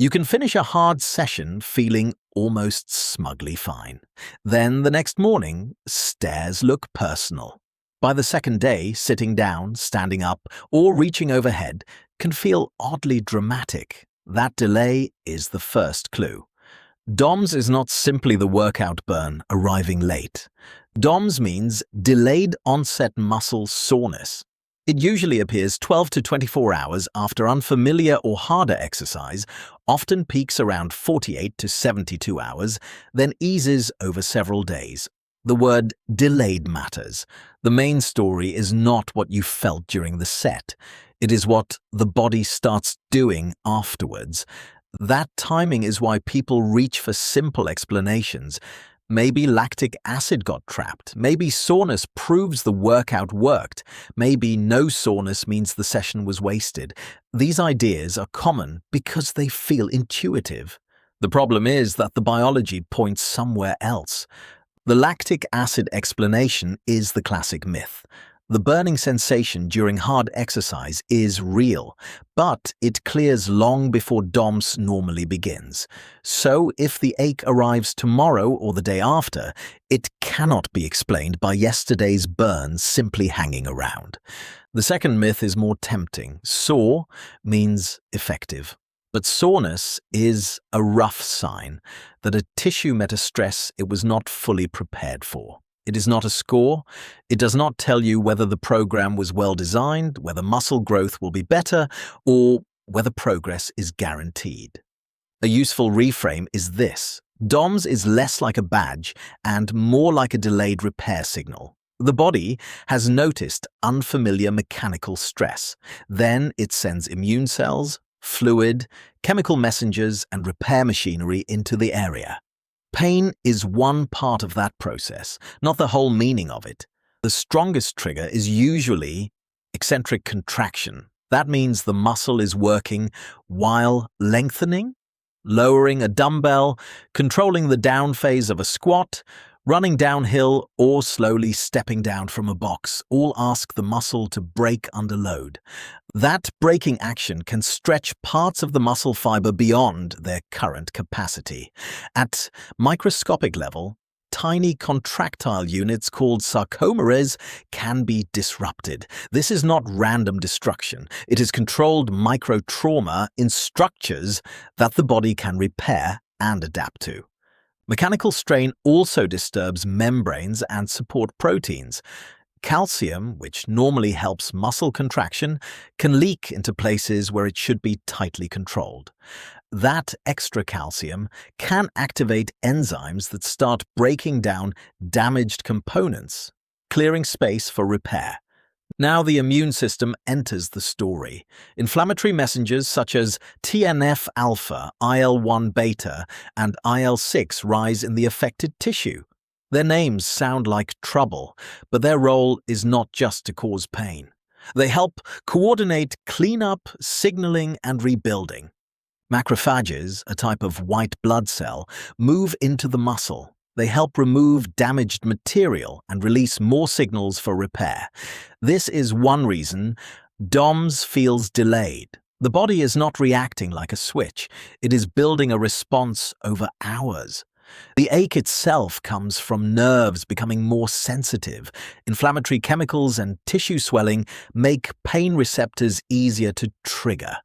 You can finish a hard session feeling almost smugly fine. Then the next morning, stairs look personal. By the second day, sitting down, standing up, or reaching overhead can feel oddly dramatic. That delay is the first clue. DOMS is not simply the workout burn arriving late. DOMS means delayed onset muscle soreness. It usually appears 12 to 24 hours after unfamiliar or harder exercise, often peaks around 48 to 72 hours, then eases over several days. The word delayed matters. The main story is not what you felt during the set. It is what the body starts doing afterwards. That timing is why people reach for simple explanations. Maybe lactic acid got trapped. Maybe soreness proves the workout worked. Maybe no soreness means the session was wasted. These ideas are common because they feel intuitive. The problem is that the biology points somewhere else. The lactic acid explanation is the classic myth. The burning sensation during hard exercise is real, but it clears long before DOMS normally begins. So if the ache arrives tomorrow or the day after, it cannot be explained by yesterday's burn simply hanging around. The second myth is more tempting. Sore means effective. But soreness is a rough sign that a tissue met a stress it was not fully prepared for. It is not a score. It does not tell you whether the program was well designed, whether muscle growth will be better, or whether progress is guaranteed. A useful reframe is this. DOMS is less like a badge and more like a delayed repair signal. The body has noticed unfamiliar mechanical stress. Then it sends immune cells, fluid, chemical messengers, and repair machinery into the area. Pain is one part of that process, not the whole meaning of it. The strongest trigger is usually eccentric contraction. That means the muscle is working while lengthening, lowering a dumbbell, controlling the down phase of a squat, running downhill, or slowly stepping down from a box. All ask the muscle to break under load. That braking action can stretch parts of the muscle fiber beyond their current capacity. At microscopic level, tiny contractile units called sarcomeres can be disrupted. This is not random destruction. It is controlled microtrauma in structures that the body can repair and adapt to. Mechanical strain also disturbs membranes and support proteins. Calcium, which normally helps muscle contraction, can leak into places where it should be tightly controlled. That extra calcium can activate enzymes that start breaking down damaged components, clearing space for repair. Now the immune system enters the story. Inflammatory messengers such as TNF-alpha, IL-1 beta, and IL-6 rise in the affected tissue. Their names sound like trouble, but their role is not just to cause pain. They help coordinate cleanup, signaling, and rebuilding. Macrophages, a type of white blood cell, move into the muscle. They help remove damaged material and release more signals for repair. This is one reason DOMS feels delayed. The body is not reacting like a switch. It is building a response over hours. The ache itself comes from nerves becoming more sensitive. Inflammatory chemicals and tissue swelling make pain receptors easier to trigger.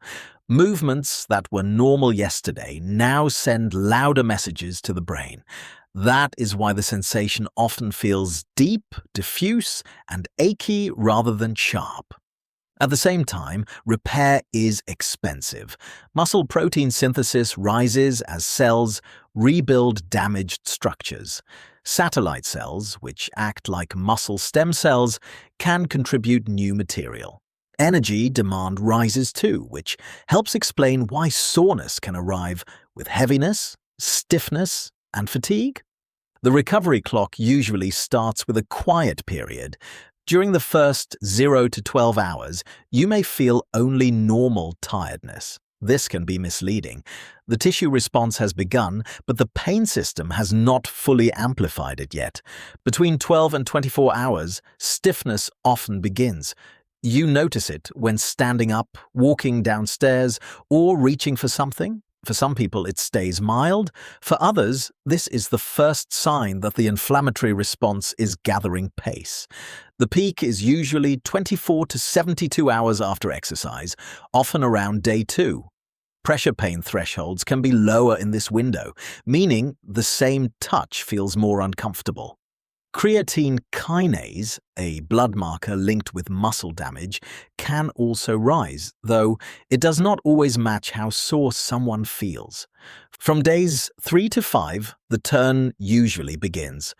Movements that were normal yesterday now send louder messages to the brain. That is why the sensation often feels deep, diffuse, and achy rather than sharp. At the same time, repair is expensive. Muscle protein synthesis rises as cells rebuild damaged structures. Satellite cells, which act like muscle stem cells, can contribute new material. Energy demand rises too, which helps explain why soreness can arrive with heaviness, stiffness, and fatigue. The recovery clock usually starts with a quiet period. During the first 0 to 12 hours, you may feel only normal tiredness. This can be misleading. The tissue response has begun, but the pain system has not fully amplified it yet. Between 12 and 24 hours, stiffness often begins. You notice it when standing up, walking downstairs, or reaching for something. For some people, it stays mild. For others, this is the first sign that the inflammatory response is gathering pace. The peak is usually 24 to 72 hours after exercise, often around day 2. Pressure pain thresholds can be lower in this window, meaning the same touch feels more uncomfortable. Creatine kinase, a blood marker linked with muscle damage, can also rise, though it does not always match how sore someone feels. From days 3 to 5, the turn usually begins.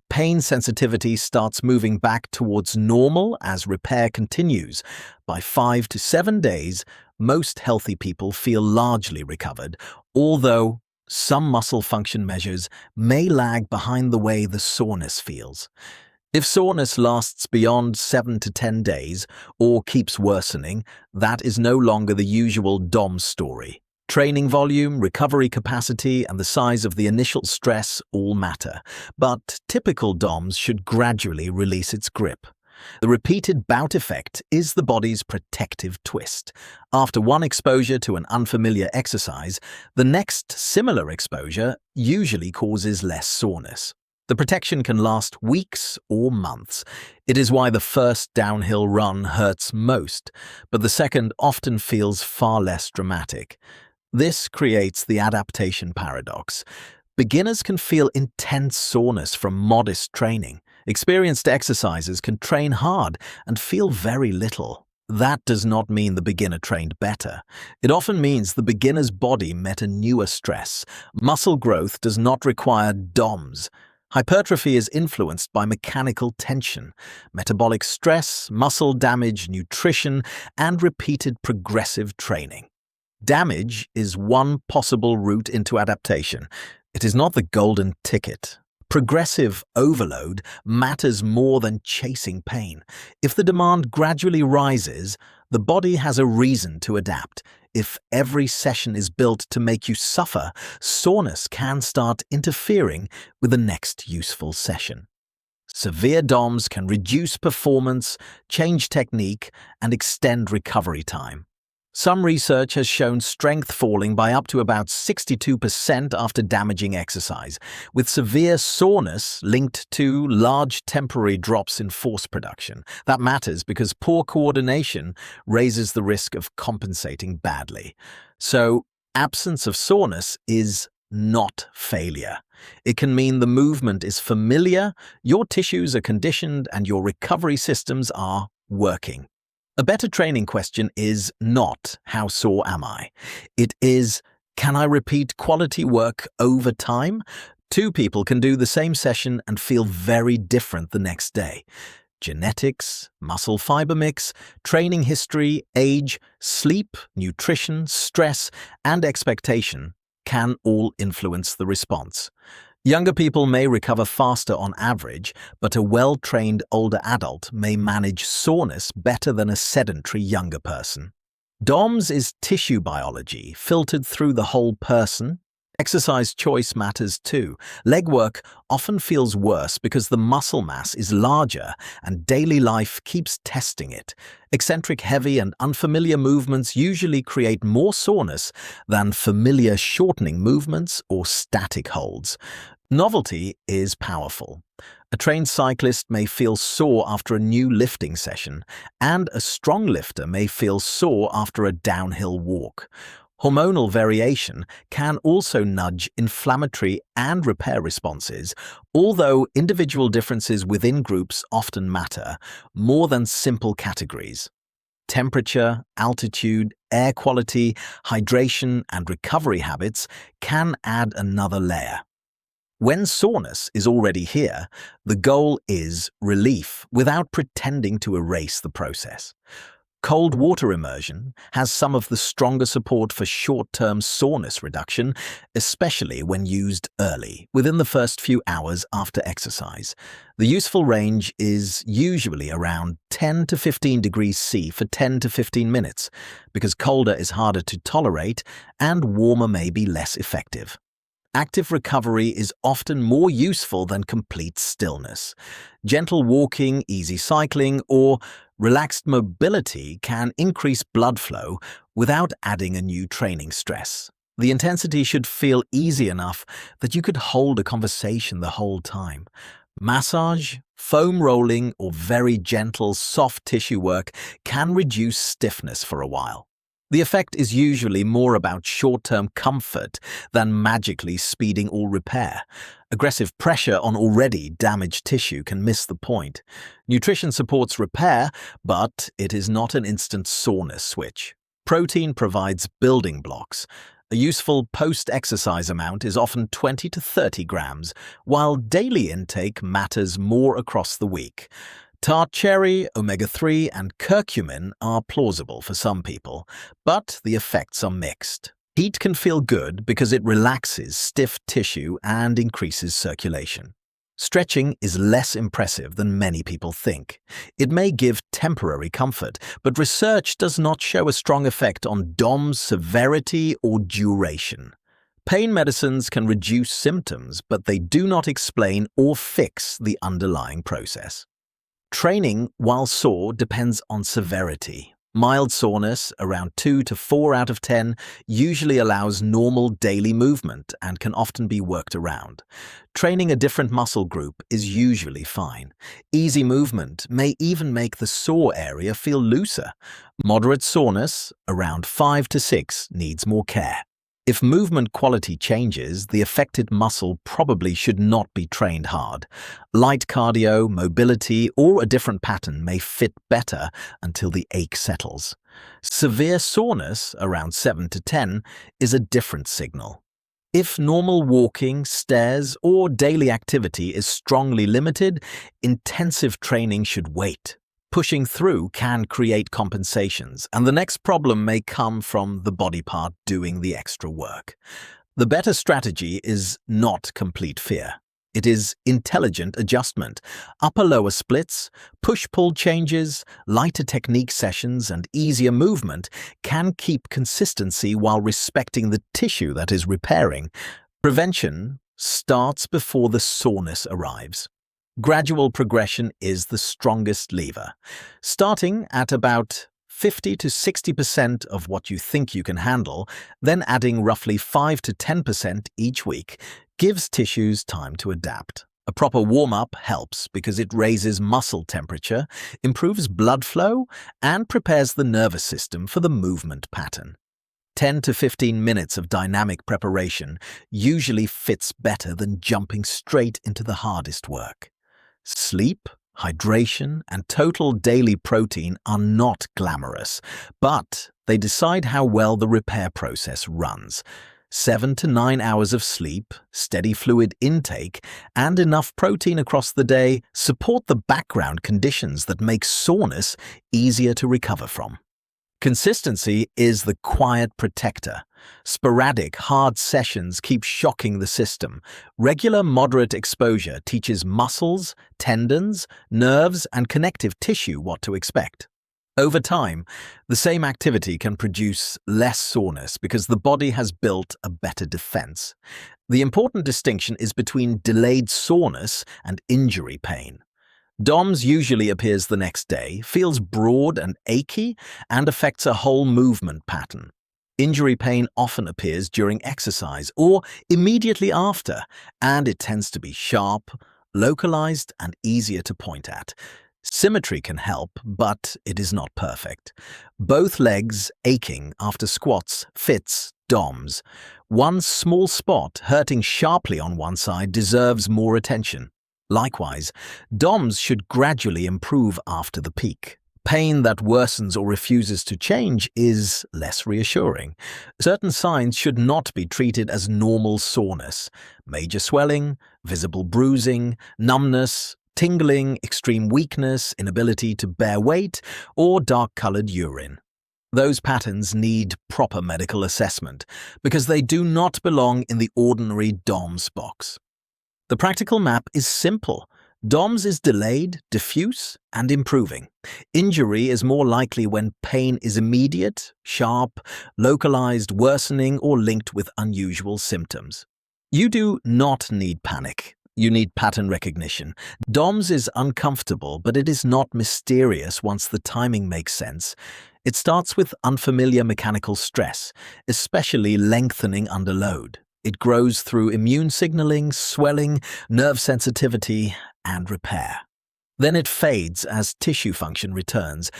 Pain sensitivity starts moving back towards normal as repair continues. By 5 to 7 days, most healthy people feel largely recovered, although some muscle function measures may lag behind the way the soreness feels. If soreness lasts beyond 7 to 10 days or keeps worsening, that is no longer the usual DOMS story. Training volume, recovery capacity, and the size of the initial stress all matter, but typical DOMS should gradually release its grip. The repeated bout effect is the body's protective twist. After one exposure to an unfamiliar exercise, the next similar exposure usually causes less soreness. The protection can last weeks or months. It is why the first downhill run hurts most, but the second often feels far less dramatic. This creates the adaptation paradox. Beginners can feel intense soreness from modest training. Experienced exercisers can train hard and feel very little. That does not mean the beginner trained better. It often means the beginner's body met a newer stress. Muscle growth does not require DOMS. Hypertrophy is influenced by mechanical tension, metabolic stress, muscle damage, nutrition, and repeated progressive training. Damage is one possible route into adaptation. It is not the golden ticket. Progressive overload matters more than chasing pain. If the demand gradually rises, the body has a reason to adapt. If every session is built to make you suffer, soreness can start interfering with the next useful session. Severe DOMS can reduce performance, change technique, and extend recovery time. Some research has shown strength falling by up to about 62% after damaging exercise, with severe soreness linked to large temporary drops in force production. That matters because poor coordination raises the risk of compensating badly. So, absence of soreness is not failure. It can mean the movement is familiar, your tissues are conditioned, and your recovery systems are working. A better training question is not, how sore am I? It is, can I repeat quality work over time? 2 people can do the same session and feel very different the next day. Genetics, muscle fiber mix, training history, age, sleep, nutrition, stress, and expectation can all influence the response. Younger people may recover faster on average, but a well-trained older adult may manage soreness better than a sedentary younger person. DOMS is tissue biology filtered through the whole person. Exercise choice matters too. Leg work often feels worse because the muscle mass is larger and daily life keeps testing it. Eccentric, heavy, and unfamiliar movements usually create more soreness than familiar shortening movements or static holds. Novelty is powerful. A trained cyclist may feel sore after a new lifting session, and a strong lifter may feel sore after a downhill walk. Hormonal variation can also nudge inflammatory and repair responses, although individual differences within groups often matter more than simple categories. Temperature, altitude, air quality, hydration, and recovery habits can add another layer. When soreness is already here, the goal is relief without pretending to erase the process. Cold water immersion has some of the stronger support for short-term soreness reduction, especially when used early, within the first few hours after exercise. The useful range is usually around 10 to 15 degrees C for 10 to 15 minutes, because colder is harder to tolerate and warmer may be less effective. Active recovery is often more useful than complete stillness. Gentle walking, easy cycling, or relaxed mobility can increase blood flow without adding a new training stress. The intensity should feel easy enough that you could hold a conversation the whole time. Massage, foam rolling, or very gentle, soft tissue work can reduce stiffness for a while. The effect is usually more about short-term comfort than magically speeding all repair. Aggressive pressure on already damaged tissue can miss the point. Nutrition supports repair, but it is not an instant soreness switch. Protein provides building blocks. A useful post-exercise amount is often 20 to 30 grams, while daily intake matters more across the week. Tart cherry, omega-3, and curcumin are plausible for some people, but the effects are mixed. Heat can feel good because it relaxes stiff tissue and increases circulation. Stretching is less impressive than many people think. It may give temporary comfort, but research does not show a strong effect on DOMS severity or duration. Pain medicines can reduce symptoms, but they do not explain or fix the underlying process. Training while sore depends on severity. Mild soreness, around 2 to 4 out of 10, usually allows normal daily movement and can often be worked around. Training a different muscle group is usually fine. Easy movement may even make the sore area feel looser. Moderate soreness, around 5 to 6, needs more care. If movement quality changes, the affected muscle probably should not be trained hard. Light cardio, mobility, or a different pattern may fit better until the ache settles. Severe soreness, around 7 to 10, is a different signal. If normal walking, stairs, or daily activity is strongly limited, intensive training should wait. Pushing through can create compensations, and the next problem may come from the body part doing the extra work. The better strategy is not complete fear. It is intelligent adjustment. Upper-lower splits, push-pull changes, lighter technique sessions, and easier movement can keep consistency while respecting the tissue that is repairing. Prevention starts before the soreness arrives. Gradual progression is the strongest lever. Starting at about 50 to 60% of what you think you can handle, then adding roughly 5 to 10% each week, gives tissues time to adapt. A proper warm-up helps because it raises muscle temperature, improves blood flow, and prepares the nervous system for the movement pattern. 10 to 15 minutes of dynamic preparation usually fits better than jumping straight into the hardest work. Sleep, hydration, and total daily protein are not glamorous, but they decide how well the repair process runs. 7 to 9 hours of sleep, steady fluid intake, and enough protein across the day support the background conditions that make soreness easier to recover from. Consistency is the quiet protector. Sporadic, hard sessions keep shocking the system. Regular, moderate exposure teaches muscles, tendons, nerves, and connective tissue what to expect. Over time, the same activity can produce less soreness because the body has built a better defense. The important distinction is between delayed soreness and injury pain. DOMS usually appears the next day, feels broad and achy, and affects a whole movement pattern. Injury pain often appears during exercise or immediately after, and it tends to be sharp, localized, and easier to point at. Symmetry can help, but it is not perfect. Both legs aching after squats fits DOMS. One small spot hurting sharply on one side deserves more attention. Likewise, DOMS should gradually improve after the peak. Pain that worsens or refuses to change is less reassuring. Certain signs should not be treated as normal soreness. Major swelling, visible bruising, numbness, tingling, extreme weakness, inability to bear weight, or dark-colored urine. Those patterns need proper medical assessment because they do not belong in the ordinary DOMS box. The practical map is simple. DOMS is delayed, diffuse, and improving. Injury is more likely when pain is immediate, sharp, localized, worsening, or linked with unusual symptoms. You do not need panic. You need pattern recognition. DOMS is uncomfortable, but it is not mysterious once the timing makes sense. It starts with unfamiliar mechanical stress, especially lengthening under load. It grows through immune signaling, swelling, nerve sensitivity, and repair. Then it fades as tissue function returns.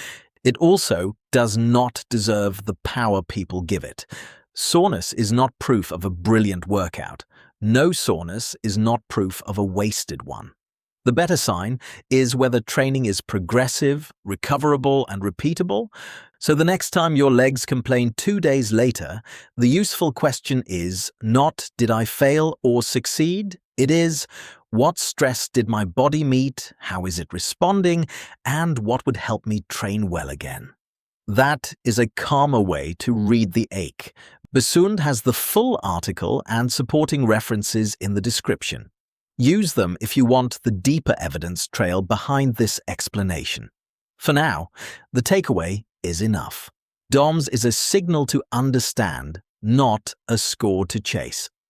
It also does not deserve the power people give it. Soreness is not proof of a brilliant workout. No soreness is not proof of a wasted one. The better sign is whether training is progressive, recoverable, and repeatable. So the next time your legs complain 2 days later, the useful question is not did I fail or succeed? It is what stress did my body meet, how is it responding, and what would help me train well again. That is a calmer way to read the ache. BeSund has the full article and supporting references in the description. Use them if you want the deeper evidence trail behind this explanation. For now, the takeaway is enough. DOMS is a signal to understand, not a score to chase.